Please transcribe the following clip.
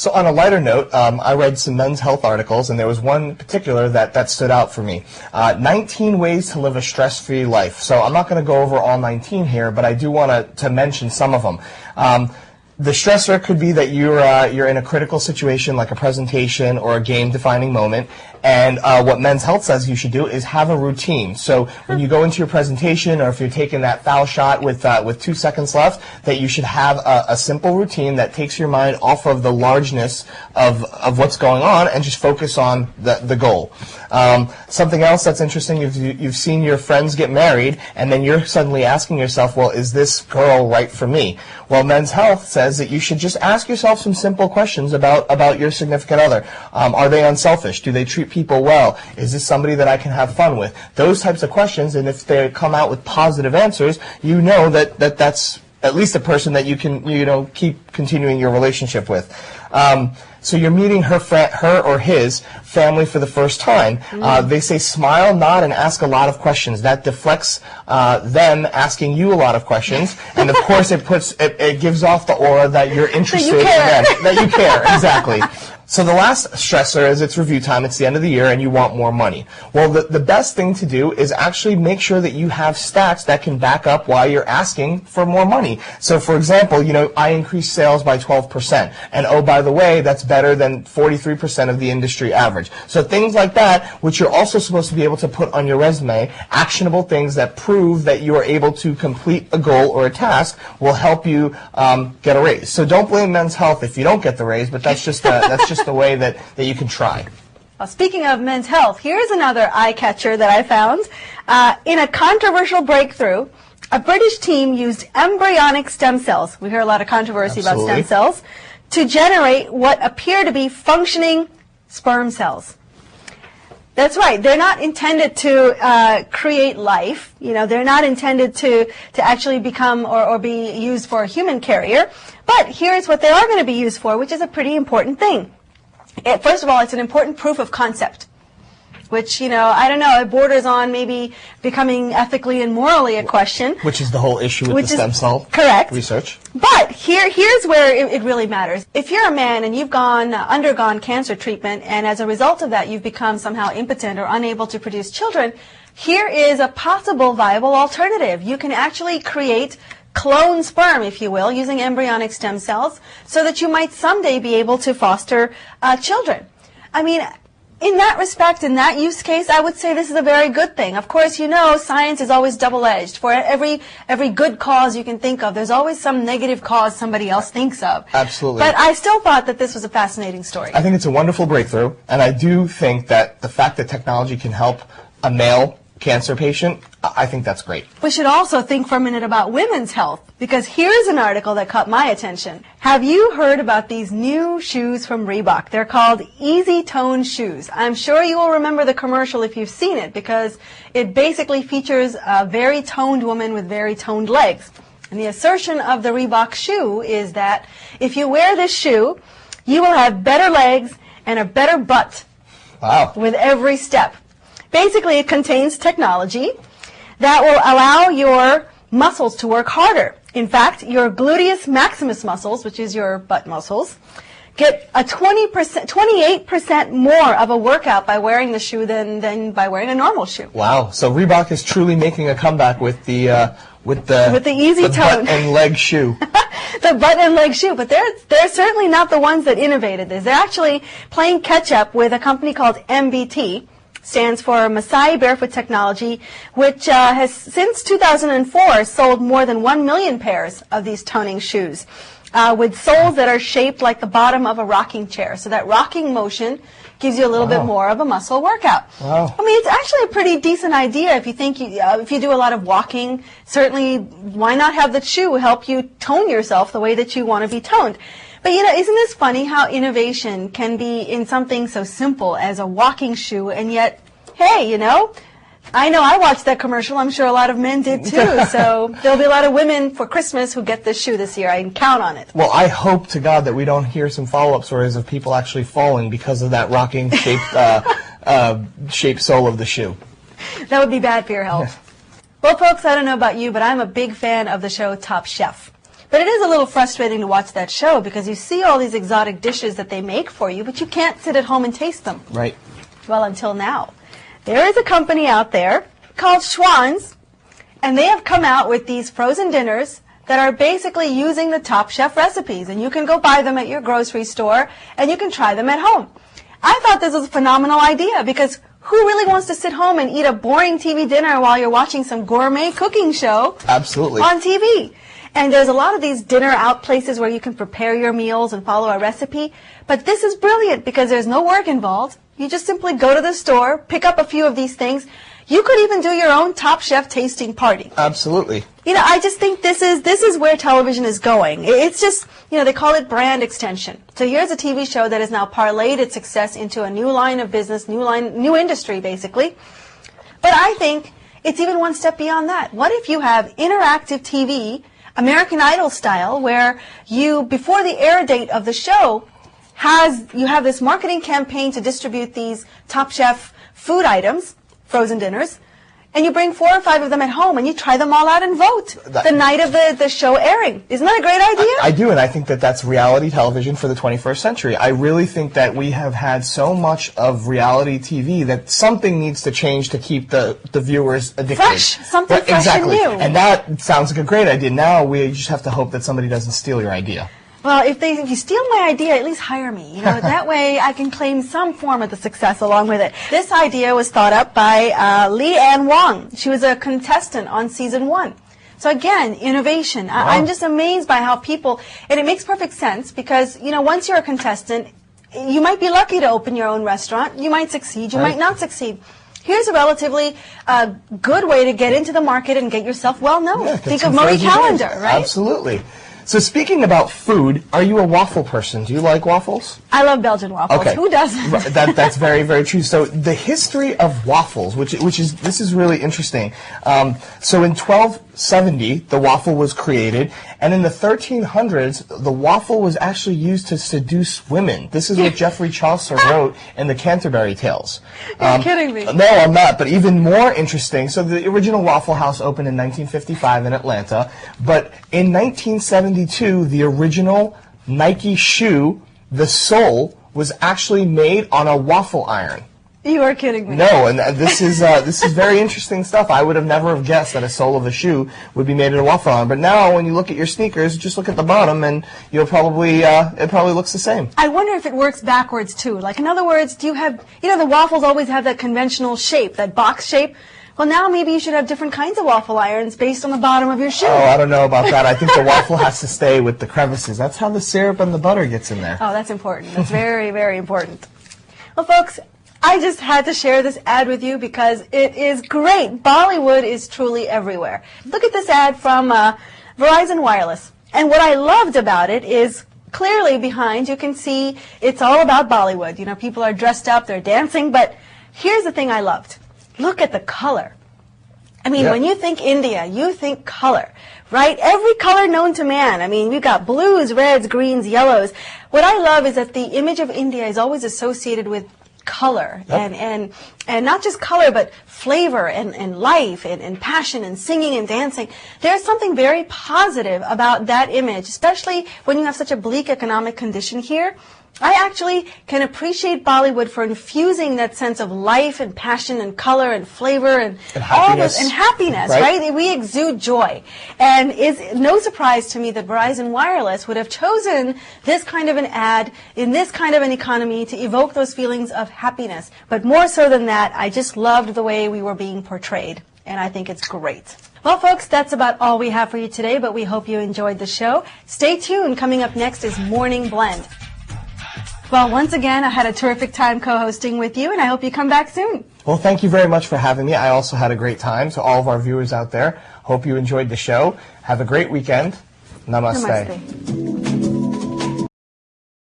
So on a lighter note, I read some men's health articles, and there was one in particular that stood out for me. 19 ways to live a stress-free life. So I'm not going to go over all 19 here, but I do want to mention some of them. The stressor could be that you're in a critical situation like a presentation or a game-defining moment, and what Men's Health says you should do is have a routine. So when you go into your presentation, or if you're taking that foul shot with 2 seconds left, that you should have a simple routine that takes your mind off of the largeness of what's going on and just focus on the goal. Something else that's interesting, you've seen your friends get married, and then you're suddenly asking yourself, well, is this girl right for me? Well, Men's Health says that you should just ask yourself some simple questions about your significant other. Are they unselfish? Do they treat people well? Is this somebody that I can have fun with? Those types of questions, and if they come out with positive answers, you know that's at least a person that you can keep continuing your relationship with. So you're meeting her or his family for the first time. They say smile, nod, and ask a lot of questions. That deflects them asking you a lot of questions, and of course it gives off the aura that you're interested in them, that you care, exactly. So the last stressor is it's review time. It's the end of the year, and you want more money. Well, the best thing to do is actually make sure that you have stats that can back up why you're asking for more money. So, for example, I increased sales by 12%, and oh, by the way, that's better than 43% of the industry average. So things like that, which you're also supposed to be able to put on your resume, actionable things that prove that you are able to complete a goal or a task, will help you get a raise. So don't blame Men's Health if you don't get the raise, but that's just the way that you can try. Well, speaking of Men's Health, here's another eye catcher that I found. In a controversial breakthrough, a British team used embryonic stem cells. We hear a lot of controversy about stem cells, to generate what appear to be functioning sperm cells. That's right. They're not intended to create life. They're not intended to actually become or be used for a human carrier. But here's what they are going to be used for, which is a pretty important thing. First of all, it's an important proof of concept, which, I don't know, it borders on maybe becoming ethically and morally a question. Which is the whole issue with the stem cell research. But here's where it really matters. If you're a man and you've undergone cancer treatment, and as a result of that you've become somehow impotent or unable to produce children, here is a possible viable alternative. You can actually create clone sperm, if you will, using embryonic stem cells, so that you might someday be able to foster children. I mean, in that respect, in that use case, I would say this is a very good thing. Of course, science is always double-edged. For every good cause you can think of, there's always some negative cause somebody else thinks of. Absolutely. But I still thought that this was a fascinating story. I think it's a wonderful breakthrough, and I do think that the fact that technology can help a male cancer patient, I think that's great. We should also think for a minute about women's health, because here's an article that caught my attention. Have you heard about these new shoes from Reebok? They're called Easy Tone shoes. I'm sure you will remember the commercial if you've seen it, because it basically features a very toned woman with very toned legs. And the assertion of the Reebok shoe is that if you wear this shoe, you will have better legs and a better butt. Wow. With every step. Basically, it contains technology that will allow your muscles to work harder. In fact, your gluteus maximus muscles, which is your butt muscles, get a 28% more of a workout by wearing the shoe than by wearing a normal shoe. Wow. So Reebok is truly making a comeback with the Easy Tone butt and leg shoe. The butt and leg shoe, but they're certainly not the ones that innovated this. They're actually playing catch up with a company called MBT. Stands for Masai Barefoot Technology, which has since 2004 sold more than 1 million pairs of these toning shoes with soles that are shaped like the bottom of a rocking chair. So that rocking motion gives you a little bit more of a muscle workout. Wow. I mean, it's actually a pretty decent idea if you think if you do a lot of walking. Certainly, why not have the shoe help you tone yourself the way that you want to be toned? But, isn't this funny how innovation can be in something so simple as a walking shoe, and yet, hey, I know I watched that commercial. I'm sure a lot of men did too. So there'll be a lot of women for Christmas who get this shoe this year. I can count on it. Well, I hope to God that we don't hear some follow-up stories of people actually falling because of that rocking shaped sole of the shoe. That would be bad for your health. Well, folks, I don't know about you, but I'm a big fan of the show Top Chef. But it is a little frustrating to watch that show because you see all these exotic dishes that they make for you, but you can't sit at home and taste them. Right. Well, until now. There is a company out there called Schwann's, and they have come out with these frozen dinners that are basically using the Top Chef recipes, and you can go buy them at your grocery store, and you can try them at home. I thought this was a phenomenal idea because who really wants to sit home and eat a boring TV dinner while you're watching some gourmet cooking show Absolutely. on TV? And there's a lot of these dinner out places where you can prepare your meals and follow a recipe, but this is brilliant because there's no work involved. You just simply go to the store, pick up a few of these things. You could even do your own Top Chef tasting party. Absolutely. You know, I just think this is where television is going. It's just, you know, they call it brand extension. So here's a TV show that has now parlayed its success into a new line of business, new industry, basically. But I think it's even one step beyond that. What if you have interactive TV, American Idol style, where you, before the air date of the show, you have this marketing campaign to distribute these Top Chef food items, frozen dinners, and you bring 4 or 5 of them at home and you try them all out and vote the night of the show airing. Isn't that a great idea? I do, and I think that that's reality television for the 21st century. I really think that we have had so much of reality TV that something needs to change to keep the viewers addicted. Fresh, something fresh exactly. and new. And that sounds like a great idea. Now we just have to hope that somebody doesn't steal your idea. Well, if you steal my idea, at least hire me. You know, that way I can claim some form of the success along with it. This idea was thought up by Lee Ann Wong. She was a contestant on season 1. So again, innovation. Wow. I'm just amazed by how people, and it makes perfect sense because, you know, once you're a contestant, you might be lucky to open your own restaurant. You might succeed. You might not succeed. Here's a relatively good way to get into the market and get yourself well known. Yeah, think of Marie Callender, right? Absolutely. So speaking about food, are you a waffle person? Do you like waffles? I love Belgian waffles. Okay. Who doesn't? That's very, very true. So the history of waffles, this is really interesting. So in 1270, the waffle was created, and in the 1300s, the waffle was actually used to seduce women. This is what Geoffrey Chaucer wrote in the Canterbury Tales. You're kidding me. No, I'm not. But even more interesting, so the original Waffle House opened in 1955 in Atlanta, but in 1972, the original Nike shoe, the sole, was actually made on a waffle iron. You are kidding me. No, and this is very interesting stuff. I would have never have guessed that a sole of a shoe would be made in a waffle iron. But now, when you look at your sneakers, just look at the bottom, and you'll probably it probably looks the same. I wonder if it works backwards too. Like, in other words, do you have, you know, the waffles always have that conventional shape, that box shape. Well, now maybe you should have different kinds of waffle irons based on the bottom of your shoe. Oh, I don't know about that. I think the waffle has to stay with the crevices. That's how the syrup and the butter gets in there. Oh, that's important. That's very, very important. Well, folks, I just had to share this ad with you because it is great. Bollywood is truly everywhere. Look at this ad from Verizon Wireless. And what I loved about it is clearly behind you can see it's all about Bollywood. You know, people are dressed up, they're dancing, but here's the thing I loved. Look at the color. I mean, when you think India, you think color, right? Every color known to man. I mean, we've got blues, reds, greens, yellows. What I love is that the image of India is always associated with color, and not just color, but flavor and life and passion and singing and dancing. There's something very positive about that image, especially when you have such a bleak economic condition here. I actually can appreciate Bollywood for infusing that sense of life and passion and color and flavor and all this, and happiness, right? We exude joy. And it's no surprise to me that Verizon Wireless would have chosen this kind of an ad in this kind of an economy to evoke those feelings of happiness. But more so than that, I just loved the way we were being portrayed. And I think it's great. Well, folks, that's about all we have for you today, but we hope you enjoyed the show. Stay tuned. Coming up next is Morning Blend. Well, once again, I had a terrific time co-hosting with you, and I hope you come back soon. Well, thank you very much for having me. I also had a great time. To all of our viewers out there, hope you enjoyed the show. Have a great weekend. Namaste. Namaste.